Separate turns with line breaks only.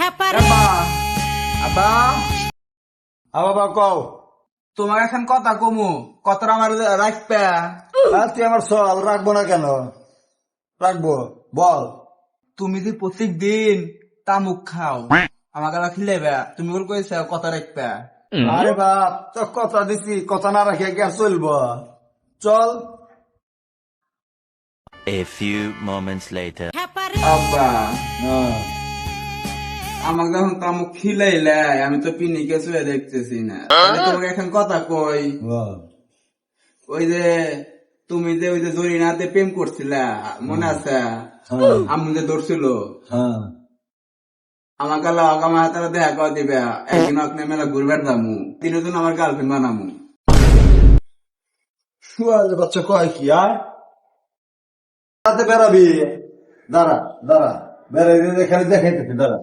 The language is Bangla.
আব্বা আব্বা
বাবা কও
তোমার এখন কথা কমু কথাটা আমার রাখবে।
তুই আমার সল রাখবো না কেন? রাখবো, বল।
তুমি যে প্রত্যেক দিন তামুক খাও আমার গলা খিলেবে, তুমি বল কইছ কথা রাখবে।
আরে বাপ, তো কথা দিছি, কথা না রাখে কি আর চলবো? চল।
A few moments later.
আব্বা আমাকে যখন তামুক খিলাইলে আমি তো পিনিকে শুয়ে দেখতেছি না, তাহলে তোমাকে এখন কথা কই।
বল।
ওই যে তুমি যে ওই যে জরিনাতে প্রেম করছিলা মনে আছে?
হ্যাঁ,
আম্মু যে ধরছিল
হ্যাঁ।
আমার গালা আমার হাতে দেখা করে দিবে, একদিন আপনি মেলা ঘুরবার যামু, তিনজন আমার গার্লফ্রেন্ড বানামু।
শুয়ালে বাচ্চা কয় কি আর রাতে বেড়াবি? দাঁড়া দাঁড়া, বেড়াই খালি দেখাইতেছি, দাঁড়া।